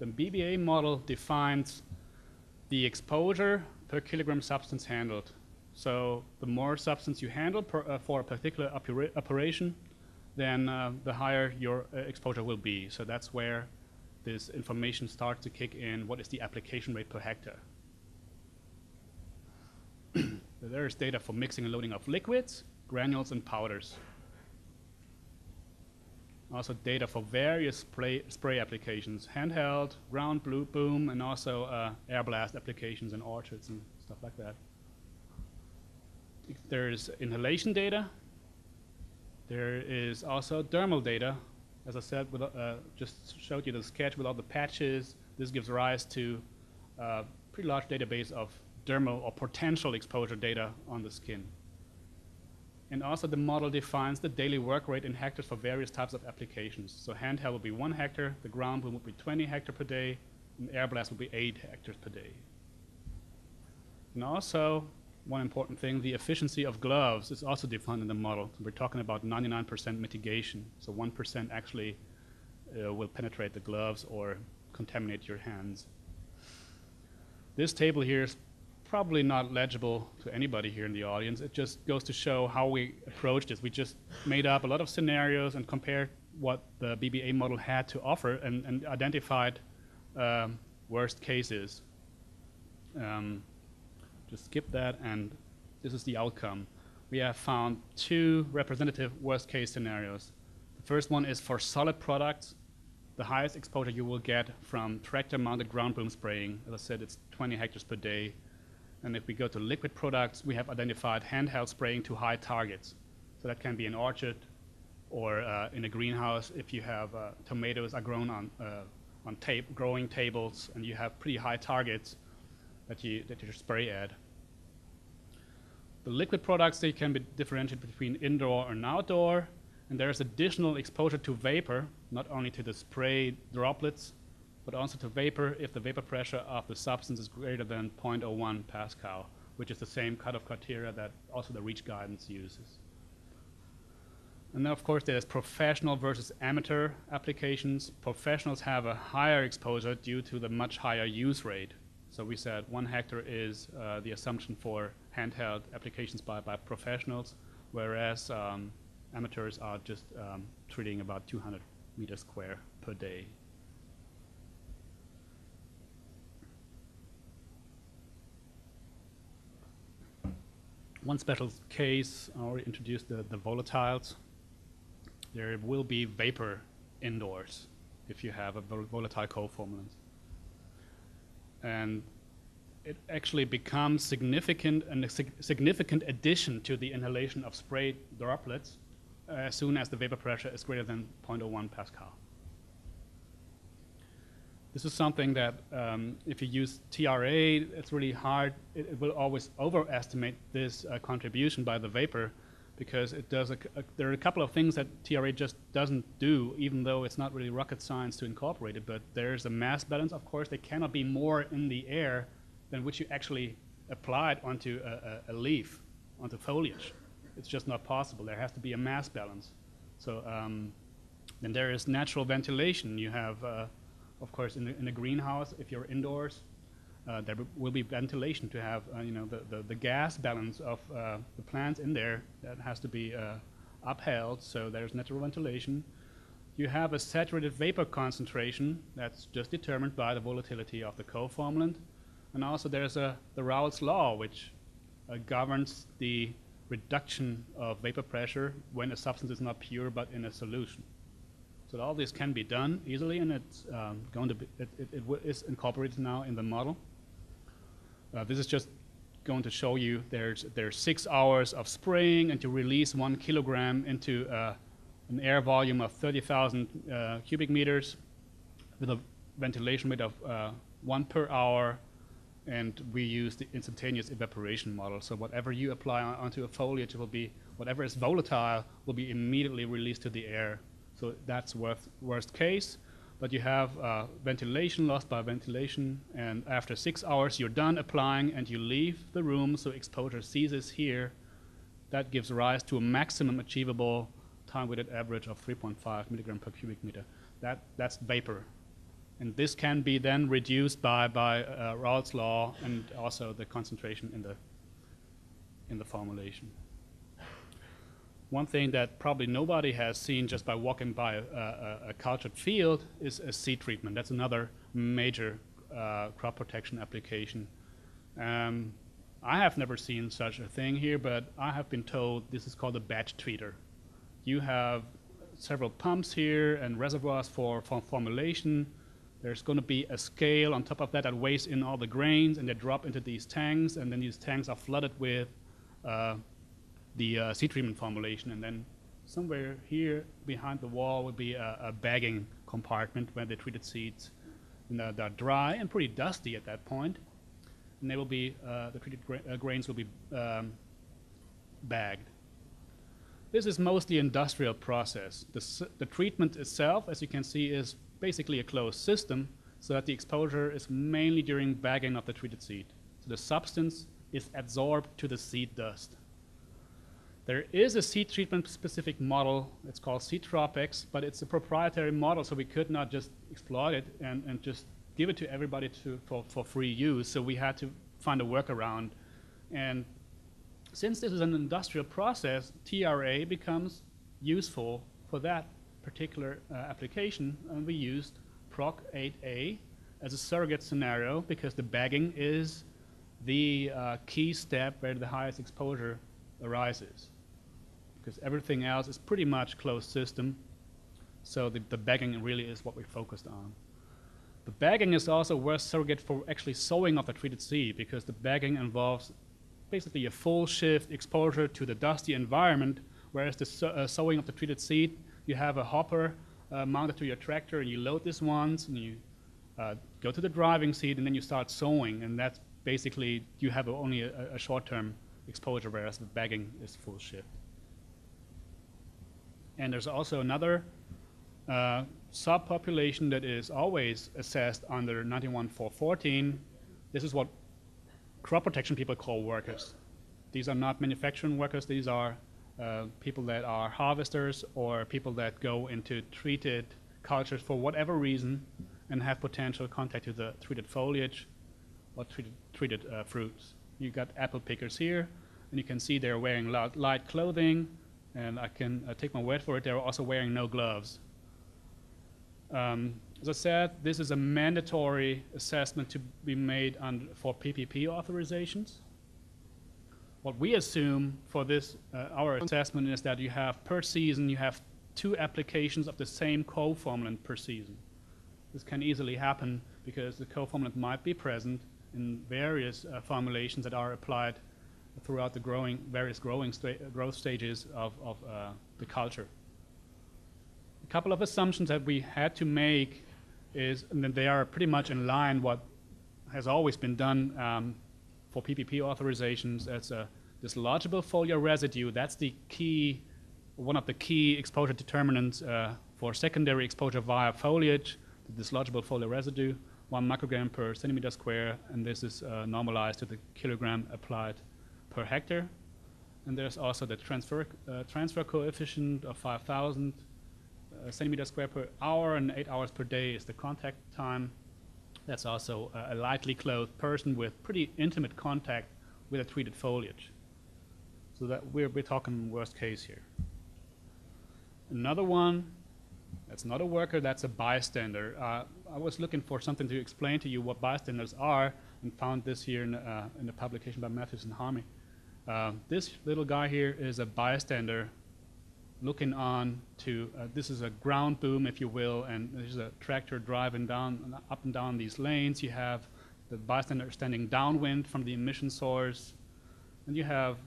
the BBA model defines the exposure per kilogram substance handled. So the more substance you handle for a particular operation, then the higher your exposure will be. So that's where this information starts to kick in. What is the application rate per hectare? So there is data for mixing and loading of liquids, granules, and powders. Also data for various spray applications, handheld, ground boom, and also air blast applications in orchards and stuff like that. There's inhalation data. There is also dermal data. As I said, just showed you the sketch with all the patches. This gives rise to a pretty large database of dermal or potential exposure data on the skin. And also the model defines the daily work rate in hectares for various types of applications. So handheld will be 1 hectare, the ground boom will be 20 hectares per day, and air blast will be 8 hectares per day. And also, one important thing, the efficiency of gloves is also defined in the model. We're talking about 99% mitigation. So 1% actually will penetrate the gloves or contaminate your hands. This table here is probably not legible to anybody here in the audience. It just goes to show how we approached this. We just made up a lot of scenarios and compared what the BBA model had to offer and identified worst cases. Just skip that, and this is the outcome. We have found 2 representative worst case scenarios. The first one is for solid products. The highest exposure you will get from tractor mounted ground boom spraying. As I said, it's 20 hectares per day. And if we go to liquid products, we have identified handheld spraying to high targets. So that can be an orchard or in a greenhouse if you have tomatoes are grown on growing tables and you have pretty high targets that you spray at. The liquid products, they can be differentiated between indoor and outdoor, and there's additional exposure to vapor, not only to the spray droplets, but also to vapor if the vapor pressure of the substance is greater than 0.01 Pascal, which is the same cutoff criteria that also the REACH guidance uses. And then of course there's professional versus amateur applications. Professionals have a higher exposure due to the much higher use rate. So we said 1 hectare is the assumption for handheld applications by professionals, whereas amateurs are just treating about 200 meters square per day. One special case, I already introduced the volatiles. There will be vapor indoors if you have a volatile coformulant. And it actually becomes significant addition to the inhalation of spray droplets as soon as the vapor pressure is greater than 0.01 Pascal. This is something that if you use TRA, it's really hard. It will always overestimate this contribution by the vapor because it does there are a couple of things that TRA just doesn't do, even though it's not really rocket science to incorporate it. But there's a mass balance, of course. There cannot be more in the air than which you actually applied onto a leaf, onto foliage. It's just not possible. There has to be a mass balance. So then there is natural ventilation. You have of course, in a greenhouse, if you're indoors, there will be ventilation to have, the gas balance of the plants in there that has to be upheld. So there's natural ventilation. You have a saturated vapor concentration that's just determined by the volatility of the coformulant, and also there's the Raoult's law, which governs the reduction of vapor pressure when a substance is not pure but in a solution. So all this can be done easily, and it's going to be, it is incorporated now in the model. This is just going to show you there's 6 hours of spraying, and you release 1 kilogram into an air volume of 30,000 cubic meters with a ventilation rate of 1 per hour, and we use the instantaneous evaporation model. So whatever you apply onto a foliage will be, whatever is volatile will be immediately released to the air. So that's worst case, but you have ventilation, lost by ventilation, and after 6 hours you're done applying and you leave the room, so exposure ceases here. That gives rise to a maximum achievable time-weighted average of 3.5 milligram per cubic meter. That's vapor. And this can be then reduced by Raoult's law and also the concentration in the formulation. One thing that probably nobody has seen just by walking by a cultured field is a seed treatment. That's another major crop protection application. I have never seen such a thing here, but I have been told this is called a batch treater. You have several pumps here and reservoirs for formulation. There's going to be a scale on top of that weighs in all the grains, and they drop into these tanks, and then these tanks are flooded with the seed treatment formulation. And then somewhere here behind the wall would be a bagging compartment where the treated seeds, and they're dry and pretty dusty at that point. And they will be, the treated grains will be bagged. This is mostly industrial process. The treatment itself, as you can see, is basically a closed system, so that the exposure is mainly during bagging of the treated seed. So the substance is absorbed to the seed dust. There is a seed treatment specific model. It's called Seedtropics, but it's a proprietary model, so we could not just exploit it and just give it to everybody for free use. So we had to find a workaround. And since this is an industrial process, TRA becomes useful for that particular application, and we used PROC 8A as a surrogate scenario because the bagging is the key step where the highest exposure arises. Because everything else is pretty much closed system, so the bagging really is what we focused on. The bagging is also a worse surrogate for actually sowing of the treated seed, because the bagging involves basically a full shift exposure to the dusty environment, whereas the sowing of the treated seed, you have a hopper mounted to your tractor, and you load this once, and you go to the driving seat, and then you start sowing, and that's basically, you have only a short-term exposure, whereas the bagging is full shift. And there's also another subpopulation that is always assessed under 91.414. This is what crop protection people call workers. These are not manufacturing workers. These are people that are harvesters or people that go into treated cultures for whatever reason and have potential contact to the treated foliage or treated fruits. You've got apple pickers here, and you can see they're wearing light clothing, and I can take my word for it, they're also wearing no gloves. As I said, this is a mandatory assessment to be made for PPP authorizations. What we assume for this, our assessment, is that you have per season, you have 2 applications of the same co-formulant per season. This can easily happen because the co-formulant might be present in various formulations that are applied throughout the various growth stages of the culture. A couple of assumptions that we had to make is, and then they are pretty much in line what has always been done for PPP authorizations. As a dislodgeable foliar residue, that's the key, one of the key exposure determinants for secondary exposure via foliage, the dislodgeable foliar residue, 1 microgram per centimeter square, and this is normalized to the kilogram applied per hectare. And there's also the transfer coefficient of 5,000 centimeters square per hour, and 8 hours per day is the contact time. That's also a lightly clothed person with pretty intimate contact with a treated foliage. So that we're talking worst case here. Another one, that's not a worker, that's a bystander. I was looking for something to explain to you what bystanders are, and found this here in a publication by Matthews and Harmy. This little guy here is a bystander looking on to, this is a ground boom, if you will, and there's a tractor driving down, up and down these lanes. You have the bystander standing downwind from the emission source, and you have,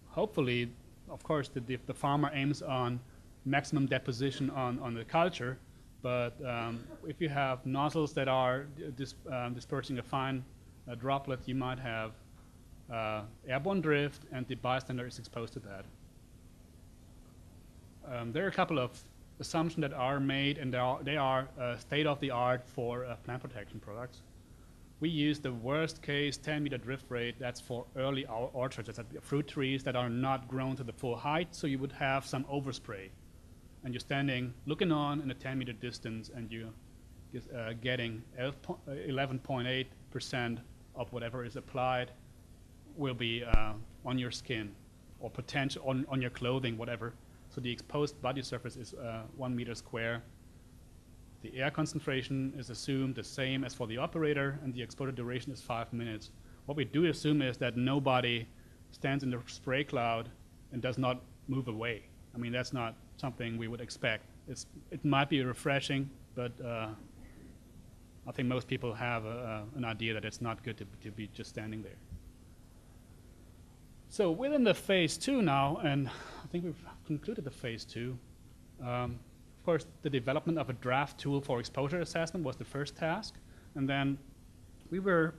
hopefully, of course, the farmer aims on maximum deposition on the culture, but if you have nozzles that are dispersing a fine droplet, you might have airborne drift, and the bystander is exposed to that. There are a couple of assumptions that are made, and they are state-of-the-art for plant protection products. We use the worst case 10-meter drift rate. That's for early orchards. That's fruit trees that are not grown to the full height, so you would have some overspray. And you're standing, looking on in a 10-meter distance, and you getting 11.8% of whatever is applied will be on your skin or potential on your clothing, whatever. So the exposed body surface is 1 meter square. The air concentration is assumed the same as for the operator, and the exposure duration is 5 minutes. What we do assume is that nobody stands in the spray cloud and does not move away. I mean, that's not something we would expect. It might be refreshing, but I think most people have an idea that it's not good to be just standing there. So within the phase 2 now, and I think we've concluded the phase 2. Of course, the development of a draft tool for exposure assessment was the first task, and then we were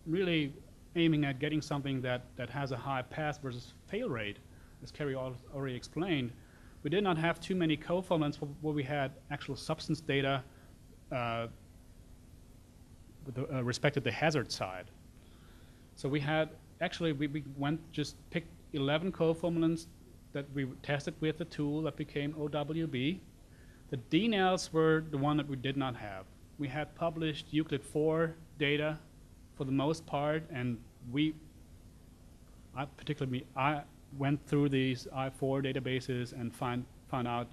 really aiming at getting something that has a high pass versus fail rate, as Kerry already explained. We did not have too many coformulants where we had actual substance data with respect to the hazard side. So we had actually we picked 11 coformulants that we tested with the tool that became OWB. The DNALs were the one that we did not have. We had published Euclid 4 data for the most part, and I went through these I4 databases and found out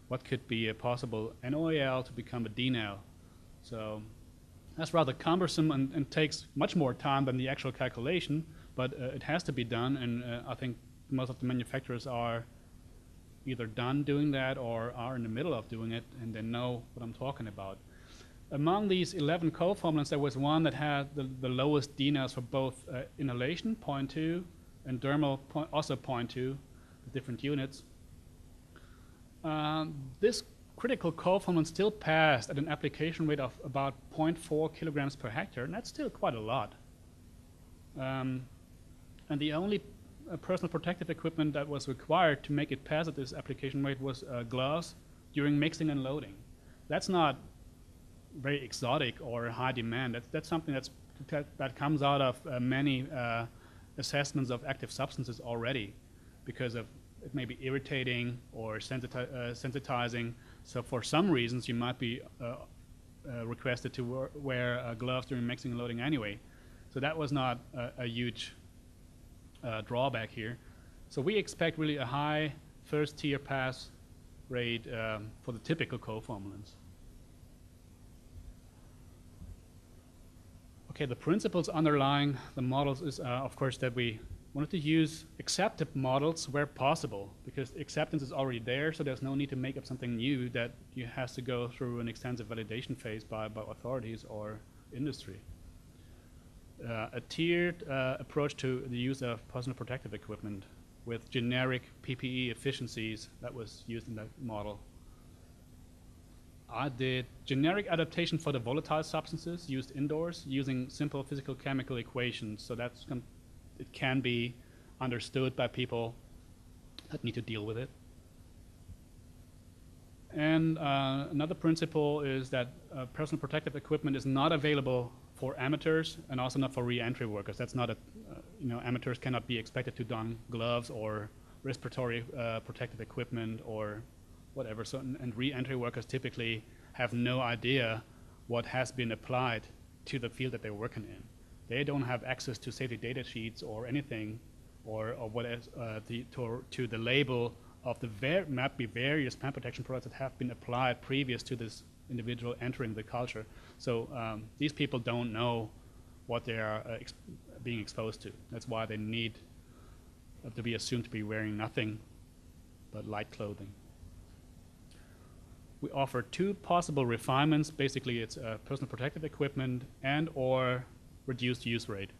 what could be a possible NOAL to become a DNAL. So that's rather cumbersome and takes much more time than the actual calculation, but it has to be done, and I think most of the manufacturers are either done doing that or are in the middle of doing it, and they know what I'm talking about. Among these 11 coformulants, there was one that had the lowest DNAs for both inhalation, 0.2, and dermal, also 0.2, with different units. This critical coformulant still passed at an application rate of about 0.4 kilograms per hectare, and that's still quite a lot. And the only personal protective equipment that was required to make it pass at this application rate was gloves during mixing and loading. That's not very exotic or high demand. That's something that comes out of many assessments of active substances already, because of it may be irritating or sensitizing. So for some reasons, you might be requested to wear gloves during mixing and loading anyway. So that was not a huge drawback here. So we expect really a high first-tier pass rate for the typical coformulants. Okay, the principles underlying the models is, of course, that we wanted to use accepted models where possible, because acceptance is already there, so there's no need to make up something new that has to go through an extensive validation phase by authorities or industry. A tiered approach to the use of personal protective equipment with generic PPE efficiencies that was used in that model. I did generic adaptation for the volatile substances used indoors using simple physical chemical equations, so it can be understood by people that need to deal with it. And another principle is that personal protective equipment is not available for amateurs and also not for re-entry workers. That's not amateurs cannot be expected to don gloves or respiratory protective equipment or whatever. So, and re-entry workers typically have no idea what has been applied to the field that they're working in. They don't have access to safety data sheets or anything, or what is to the label of the might be various plant protection products that have been applied previous to this individual entering the culture. So these people don't know what they are being exposed to. That's why they need to be assumed to be wearing nothing but light clothing. We offer two possible refinements. Basically, it's personal protective equipment and or reduced use rate.